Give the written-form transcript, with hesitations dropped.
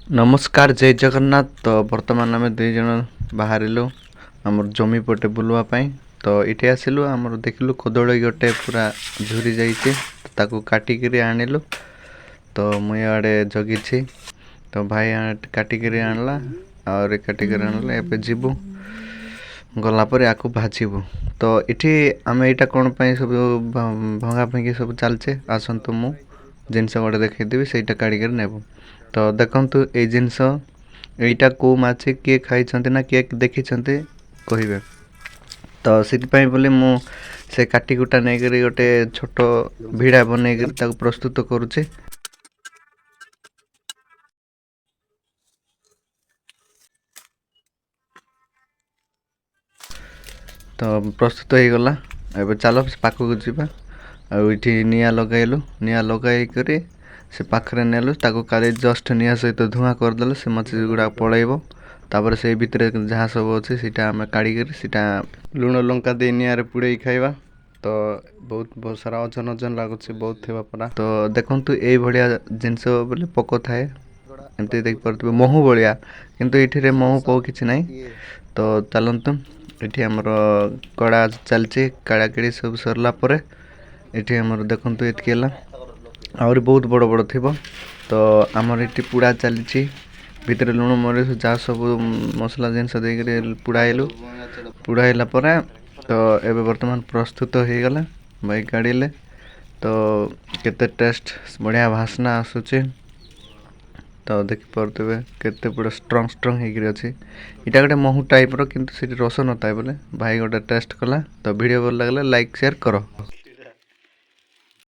नमस्कार जय जगन्नाथ। तो वर्तमान आम दुई जन बाहर आमर जमी पटे बुलवाई। तो ये आसलु आमर देखलु कदली गोटे पूरा झुरी जाइए काटिक आणलु। तो मुझे जगी तो भाई काटिक आणला और काटिक आणला एवं जीवु गलापर या भाजबू। तो ये आम यहाँ कौन सब भंगा भंगी सब चलचे आसतु मु जिनस गोटे देखीदेवी से काढ़ नेबू। तो देखु ये जिनस यहीटा को माछ किए खाई ना किए देखी कहे। तो से बोले मु से काटिकुटा नहीं गोटे छोट भिड़ा बनई प्रस्तुत करुचे। तो प्रस्तुत हो गला एवं चलो पाखक जावा आठी निआ लगेलु निआ लगेकर से पाखे नेलु काली जस्ट निआ सहित धुआं करदे से मछली गुड़ा पलैब। तापर से भितर जहाँ सब अच्छे सीटा आम काढ़ लुण लंका दे निआरे पुड़े खाइबा। तो बहुत सारा ओजन ओजन लगुच बहुत थी परा। तो देखु ये भाया जिनस बोले पोक थाए एमती देख पारे महू भाया किंतु ये महू पो कि ना। तो चलतु ये आमर कड़ा चलची काड़ा किड़ी सब सरला ये आमर देखु ये आहरी बहुत बड़ बड़ थी। तो आमर ये पुड़ा चली भितर लुण मरीच जहाँ सब मसला जिनस देकर पुड़ाइलु पुड़ाइला तो एबे वर्तमान प्रस्तुत हो गला भाई काढ़ले। तो केते टेस्ट बढ़िया भासना आसूचे। तो देखिपे केते पूरा स्ट्रंग स्ट्रंग होकर अच्छी इटा गोटे महू टाइप रो किंतु रस न था बोले भाई गोटे टेस्ट कला। तो वीडियो भल लगे लाइक शेयर करो।